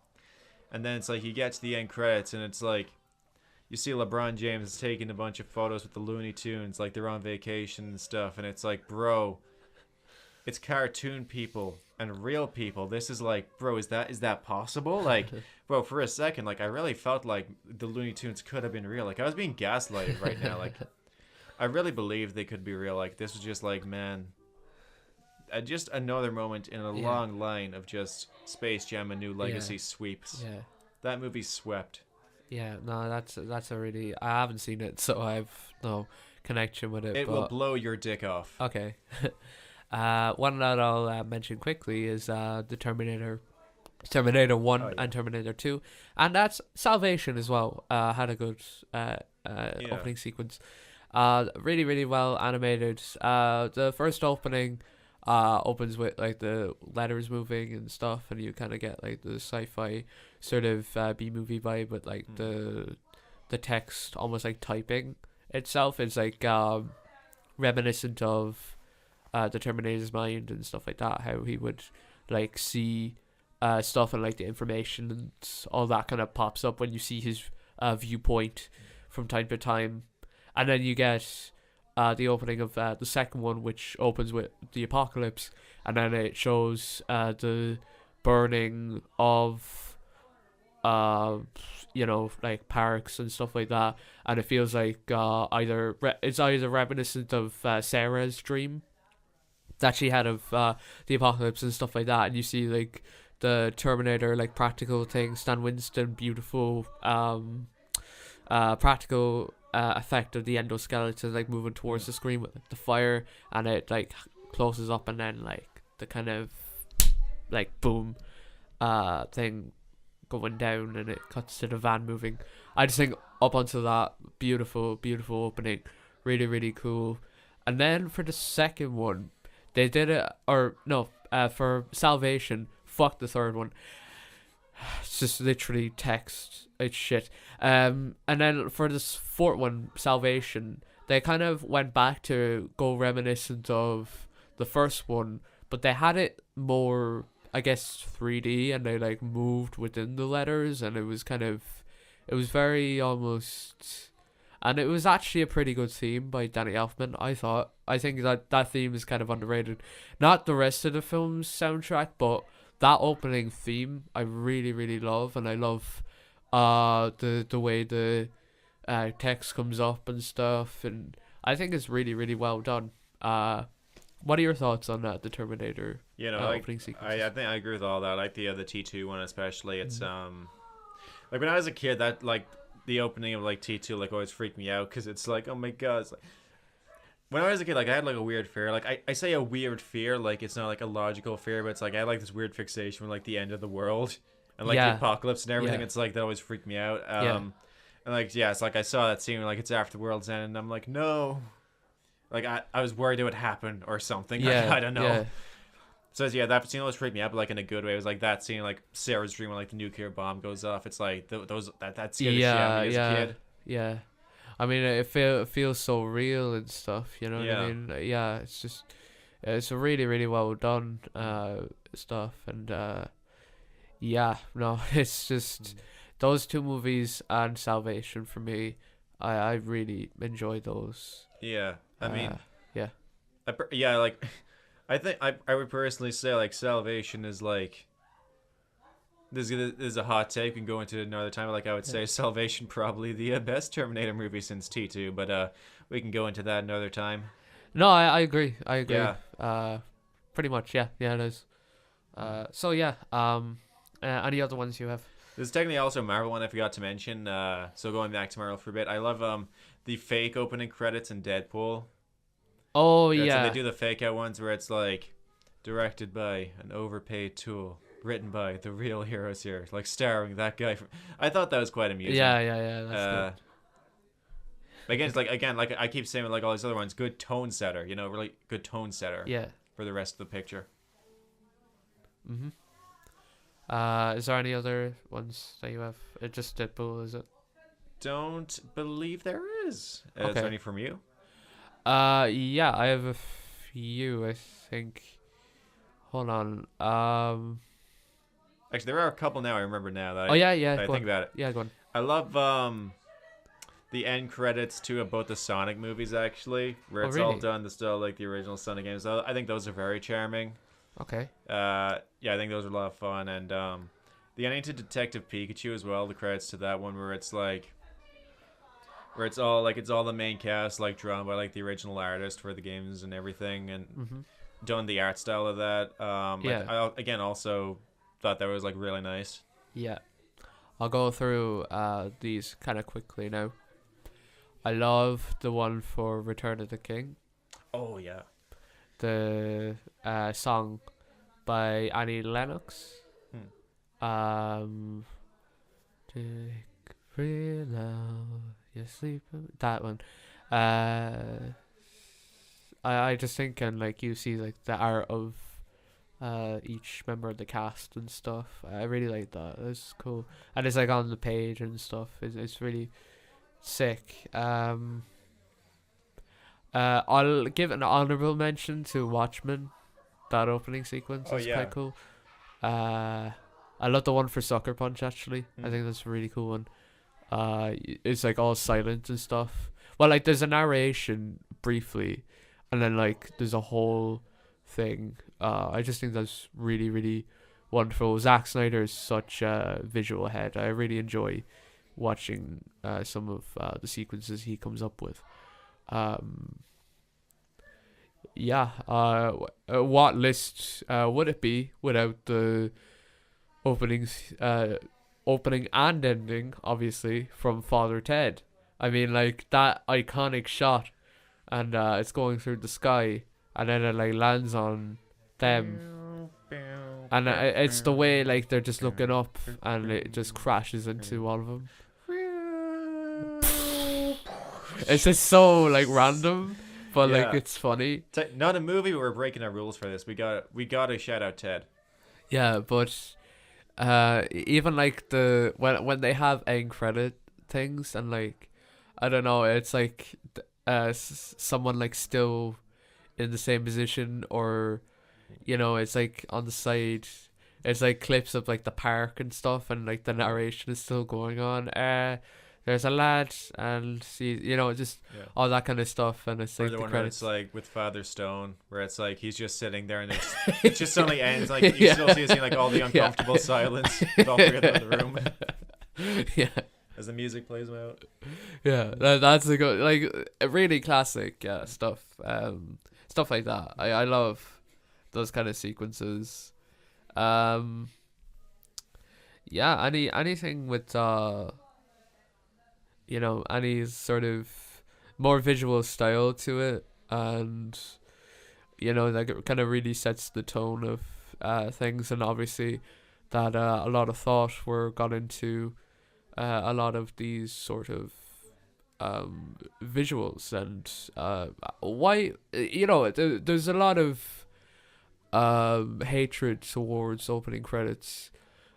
And then it's like you get to the end credits and it's like you see LeBron James taking a bunch of photos with the Looney Tunes, like they're on vacation and stuff. And it's like, bro, it's cartoon people and real people. This is like, bro, is that possible? Like, bro, for a second, like I really felt like the Looney Tunes could have been real. Like I was being gaslighted right now. Like I really believed they could be real. Like this was just like, man, just another moment in a long line of just Space Jam: A New Legacy sweeps. Yeah. That movie swept. Yeah, no, that's a really, I haven't seen it, so I've no connection with it. It but will blow your dick off. Okay. One that I'll mention quickly is the Terminator 1 and Terminator 2, and that's Salvation as well. Had a good opening sequence. Really, really well animated. The first opening opens with like the letters moving and stuff, and you kind of get like the sci-fi sort of B-movie vibe with like the text almost like typing itself. It's like reminiscent of the Terminator's mind and stuff like that, how he would like see stuff and like the information and all that kind of pops up when you see his viewpoint from time to time. And then you get the opening of the second one, which opens with the apocalypse, and then it shows the burning of like parks and stuff like that, and it feels like it's either reminiscent of Sarah's dream that she had of the apocalypse and stuff like that, and you see like the Terminator like practical thing, Stan Winston, beautiful practical effect of the endoskeleton like moving towards the screen with like, the fire, and it like closes up, and then like the kind of like boom thing going down, and it cuts to the van moving. I just think up until that, beautiful opening, really, really cool. And then for the second one, they did it, for Salvation, fuck the third one. It's just literally text. It's shit. And then for this fourth one, Salvation, they kind of went back to go reminiscent of the first one, but they had it more, I guess, 3D, and they like moved within the letters, and it was very almost, and it was actually a pretty good theme by Danny Elfman, I thought. I think that theme is kind of underrated. Not the rest of the film's soundtrack, but that opening theme I really, really love, and I love the way the text comes up and stuff, and I think it's really, really well done. What are your thoughts on that, the Terminator opening sequence? I think I agree with all that. I like the T2 one especially. It's like when I was a kid, that like the opening of like T2 like always freaked me out, because it's like, oh my god, it's like when I was a kid, like I had like a weird fear. Like I say a weird fear, like it's not like a logical fear, but it's like I had like this weird fixation with like the end of the world and like Yeah. the apocalypse and everything. Yeah. It's like that always freaked me out. Yeah. And like yeah, it's like I saw that scene where, like it's after the world's end, and I'm like no, like I was worried it would happen or something. Yeah. I don't know. Yeah. So yeah, that scene always freaked me out, but like in a good way. It was like that scene, like Sarah's dream when like the nuclear bomb goes off. It's like those that scared the shit out of me as a kid. Yeah. I mean, it feels so real and stuff, you know what I mean? Yeah, it's just, it's a really, really well done stuff. And yeah, no, it's just, those two movies and Salvation for me, I really enjoyed those. Yeah, I mean, yeah. yeah, like, I think I would personally say like Salvation is like, this is a hot take. We can go into it another time. Like I would say, Salvation probably the best Terminator movie since T2, but we can go into that another time. No, I agree. I agree. Yeah. Pretty much. Yeah. Yeah, it is. So yeah. Any other ones you have? There's technically also a Marvel one I forgot to mention. So going back to Marvel for a bit, I love the fake opening credits in Deadpool. Oh So yeah. they do the fake out ones where it's like directed by an overpaid tool, written by the real heroes here, like starring that guy. I thought that was quite amusing. Yeah. That's good. Again, it's like I keep saying with like all these other ones, good tone setter. You know, really good tone setter. Yeah. For the rest of the picture. Mhm. Is there any other ones that you have? It just Deadpool, is it? Don't believe there is. Is Okay. there any from you? Yeah, I have a few. I think. Hold on. Actually, there are a couple now. I remember now that. Oh yeah. I Go think on. about it. Yeah, go on. I love the end credits too of both the Sonic movies actually, where it's all really? done the still like the original Sonic games. So I think those are very charming. Okay. Yeah, I think those are a lot of fun, and the ending to Detective Pikachu as well. The credits to that one where it's like. Where it's all the main cast like drawn by like the original artist for the games and everything, and done the art style of that. Yeah. I again also thought that was like really nice. Yeah. I'll go through these kind of quickly now. I love the one for Return of the King. Oh yeah. The song by Annie Lennox. Take free now, you sleep. That one. I just think, and like you see like the art of each member of the cast and stuff. I really like that. It's cool, and it's like on the page and stuff. It's really sick. I'll give an honorable mention to Watchmen. That opening sequence is quite cool. I love the one for Sucker Punch actually. I think that's a really cool one. It's like all silent and stuff. Well, like there's a narration briefly, and then like there's a whole thing. I just think that's really, really wonderful. Zack Snyder is such a visual head. I really enjoy watching some of the sequences he comes up with. What list would it be without the openings, opening and ending, obviously, from Father Ted? I mean, like that iconic shot, and it's going through the sky, and then it like lands on them, and it's the way like they're just looking up, and it just crashes into all of them. It's just so like random, but like it's funny. Not a movie, but we're breaking our rules for this. We got to shout out Ted. Yeah, but even like the when they have end credit things, and like I don't know, it's like someone like still in the same position, or you know, it's like on the side. It's like clips of like the park and stuff, and like the narration is still going on. There's a lad, and you know, just all that kind of stuff, and it's like the the one where credits. it's like with Father Stone, where it's like he's just sitting there, and it just suddenly ends. Like you still see like all the uncomfortable silence with all three of them in the room. Yeah. As the music plays out. Yeah, that's a good, like a really classic stuff. Stuff like that. I love those kind of sequences. Anything with you know, any sort of more visual style to it. and like it kind of really sets the tone of things, and obviously that a lot of thought were got into a lot of these sort of visuals, and why there's a lot of hatred towards opening credits.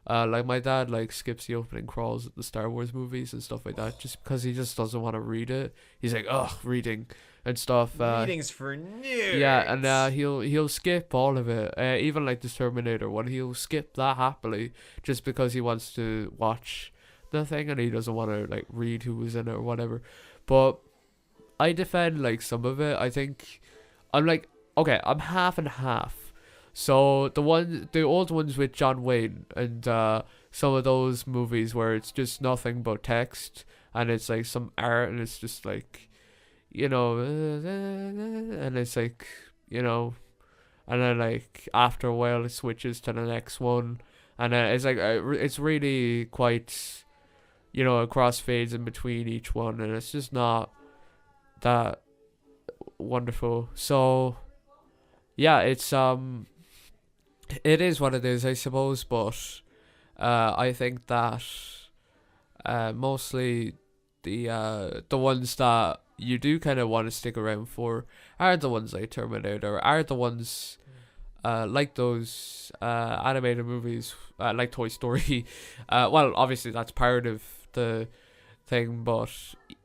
Like my dad like skips the opening crawls at the Star Wars movies and stuff like that just because he just doesn't want to read it. He's like, ugh, reading and stuff. Readings for nerds. Yeah, and he'll skip all of it. Even like the Terminator one, he'll skip that happily just because he wants to watch the thing and he doesn't want to like read who was in it or whatever. But I defend like some of it. I think I'm like, okay, I'm half and half. So the old ones with John Wayne and some of those movies where it's just nothing but text and it's like some art and it's just like, and it's like, and then like after a while it switches to the next one, and it's like it's really quite, crossfades in between each one, and it's just not that wonderful. So yeah, it is what it is, I suppose, but I think that mostly the ones that you do kind of want to stick around for are the ones like Terminator, are the ones like those animated movies like Toy Story. Well, obviously that's part of the thing, but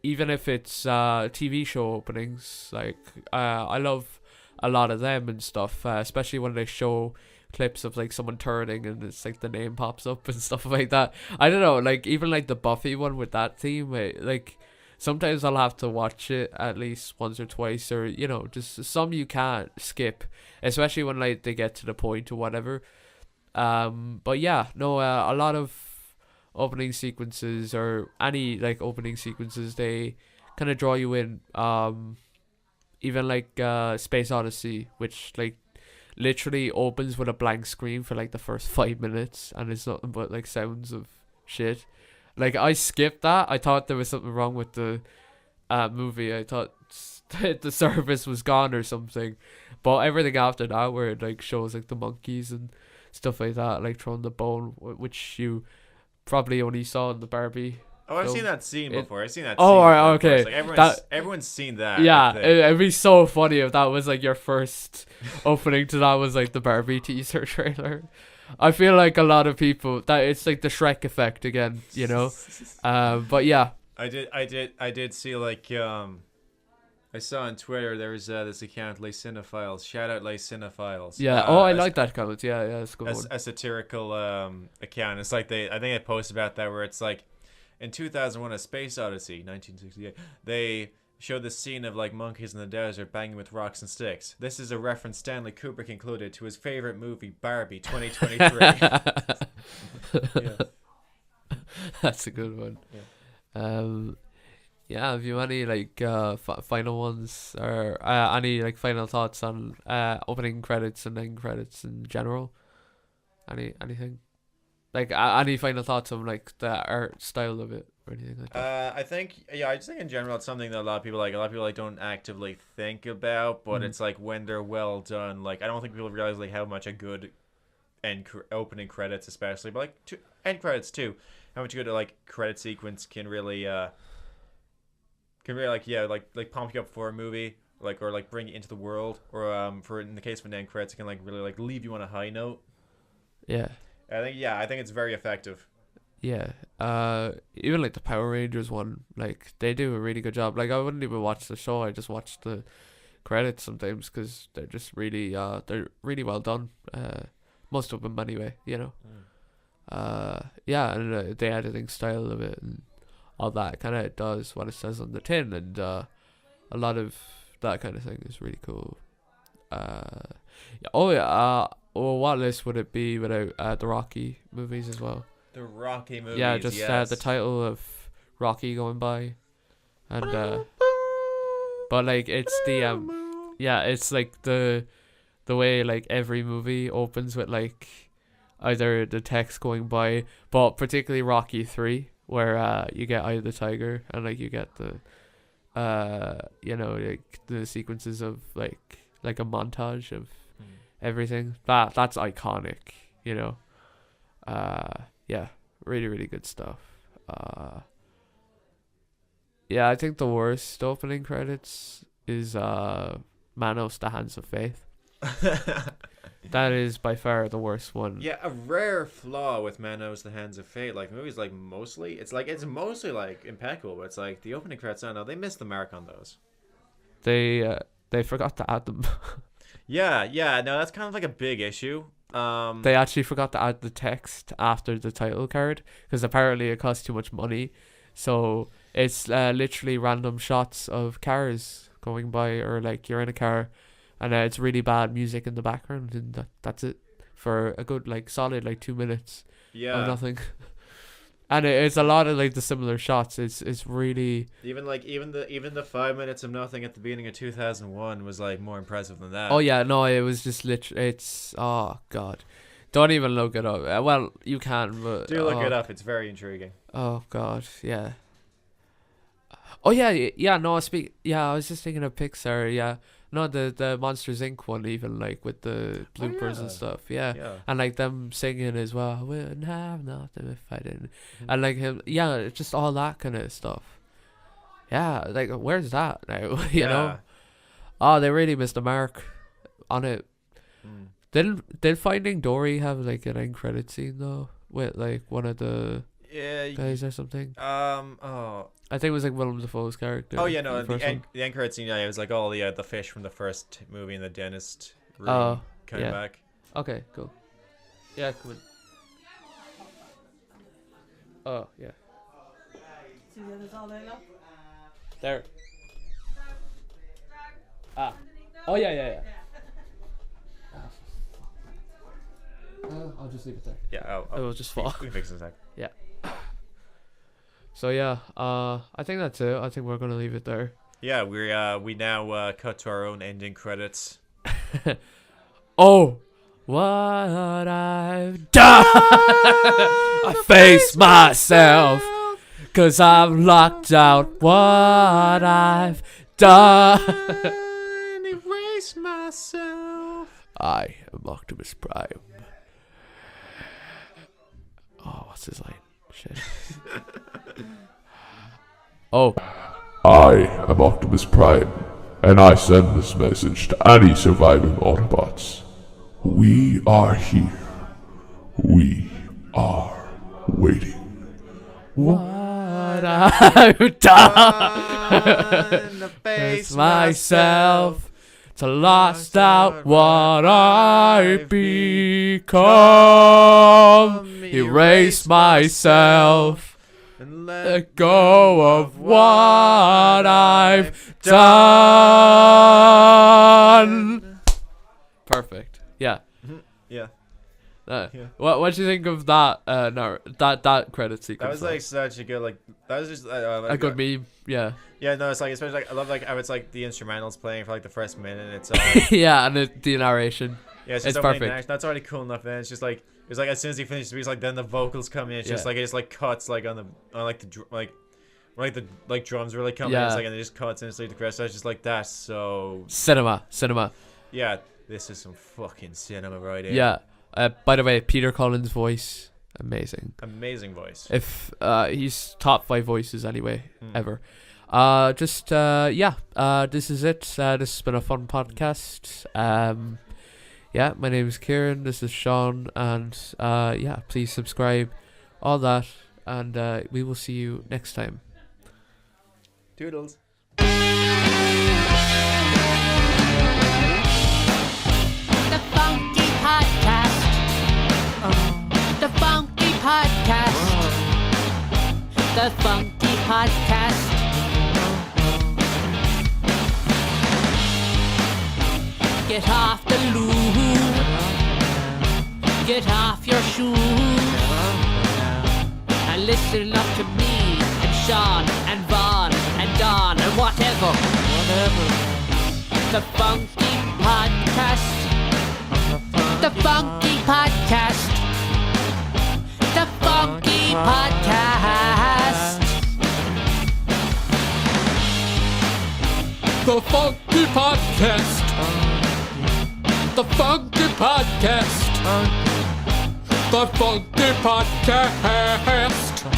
even if it's TV show openings, like I love a lot of them and stuff, especially when they show clips of like someone turning and it's like the name pops up and stuff like that. I don't know, like even like the Buffy one with that theme, like sometimes I'll have to watch it at least once or twice, or just some you can't skip, especially when like they get to the point or whatever. But yeah, no, a lot of opening sequences, or any like opening sequences, they kind of draw you in. Even like Space Odyssey, which like literally opens with a blank screen for like the first 5 minutes, and it's nothing but like sounds of shit. Like I skipped that. I thought there was something wrong with the movie. I thought the service was gone or something. But everything after that, where it like shows like the monkeys and stuff like that, like throwing the bone, which you probably only saw in the Barbie. Oh, I've film. seen that scene before. I've seen that. Oh, scene right, before. okay. Like everyone's seen that. Yeah, it'd be so funny if that was like your first opening to that was like the Barbie teaser trailer. I feel like a lot of people that it's like the Shrek effect again, But yeah, I did see like I saw on Twitter there was this account Les Cinephiles. Shout out Les Cinephiles. Yeah. I like that comment. Yeah, it's a good one. A satirical account. It's like I think they posted about that where it's like, in 2001, A Space Odyssey, 1968, they showed the scene of like monkeys in the desert banging with rocks and sticks. This is a reference Stanley Kubrick included to his favorite movie, Barbie, 2023. Yeah. That's a good one. Yeah. Have you any like final ones, or any like final thoughts on opening credits and end credits in general? Anything? Like any final thoughts on like the art style of it or anything like that? I think I just think in general it's something that a lot of people like don't actively think about, but it's like when they're well done. Like I don't think people realize like how much a good opening credits, especially, but like end credits too, how much a good like credit sequence can really like pump you up for a movie, like, or like bring you into the world, or for in the case of an end credits, it can like really like leave you on a high note. Yeah. I think it's very effective. Yeah. Even like the Power Rangers one, like they do a really good job. Like I wouldn't even watch the show. I just watch the credits sometimes because they're just really they're really well done. Most of them anyway. Yeah, and the editing style of it and all that kind of does what it says on the tin, and a lot of that kind of thing is really cool. What list would it be without the Rocky movies as well? The Rocky movies, yeah, just yes. The title of Rocky going by, and but like it's the it's like the way like every movie opens with like either the text going by, but particularly Rocky 3, where you get Eye of the Tiger and like you get the like the sequences of like a montage of everything. That's iconic, yeah, really, really good stuff. Yeah, I think the worst opening credits is Manos, The Hands of Faith. That is by far the worst one. Yeah, a rare flaw with Manos, The Hands of Fate. Like, the movie's like mostly, it's mostly like impeccable, but it's like the opening credits, I don't know, they missed the mark on those. They forgot to add them. Yeah, no, that's kind of like a big issue. They actually forgot to add the text after the title card because apparently it costs too much money. So it's literally random shots of cars going by, or like you're in a car and it's really bad music in the background, and that's it for a good like solid like 2 minutes of nothing. And it's a lot of like the similar shots. It's really even the 5 minutes of nothing at the beginning of 2001 was like more impressive than that. Oh yeah, no, it was just literally, it's, oh god, don't even look it up. Well, you can, but do look it up. It's very intriguing. Oh god, yeah. Oh yeah. No, I was just thinking of Pixar. Yeah, no, the Monsters Inc. one, even like with the bloopers and stuff. Yeah, and like them singing as well. Wouldn't have nothing if I didn't. And like him, yeah, just all that kind of stuff. Yeah, like where's that now? you know? Oh, they really missed the mark on it. Did Finding Dory have like an end credit scene though with like one of the guys or something? I think it was like Willem Dafoe's character. Oh yeah, no, the end credit scene. Yeah, it was like all the fish from the first movie in the dentist room coming back. Okay, cool. Yeah, come on. Oh yeah. See the others all there now? There. Oh yeah. I'll just leave it there. Yeah, it will just fall. We can fix it in a sec. Yeah. So yeah, I think that's it. I think we're gonna leave it there. Yeah, we now cut to our own ending credits. Oh, what I've done! I face myself, 'cause I've locked out what I've done. Erase myself. I am Optimus Prime. Oh, what's his line? Shit. Oh. I am Optimus Prime, and I send this message to any surviving Autobots. We are here. We are waiting. What I've done To face myself, to lost out what I've become. Erase myself, and let go of what I've done. Perfect. Yeah. Yeah. What do you think of that? That credit sequence? That was like such a good that was just a good meme. Yeah. Yeah, no, it's like especially I love how it's like the instrumentals playing for like the first minute. And it's yeah, and the narration. Yeah, it's perfect. That's already cool enough. Then it's just like it's like as soon as he finishes, it's like then the vocals come in. It's just like it just like cuts like on the drums really come in. It's like and it just cuts instantly to the rest. So it's just like that's so cinema. Yeah, this is some fucking cinema right here. Yeah. By the way, Peter Collins' voice, amazing voice. If he's top 5 voices anyway ever. This is it. This has been a fun podcast. Yeah, my name is Kieran. This is Sean, and please subscribe, all that, and we will see you next time. Toodles. The Funky Podcast. The Funky Podcast. The Funky Podcast. Get off the loo. Get off your shoes. And listen up to me and Sean and Vaughn and Don and whatever. The Funky Podcast. The Funky Podcast. The Funky Podcast. The Funky Podcast. The Funky Podcast. The Funky Podcast.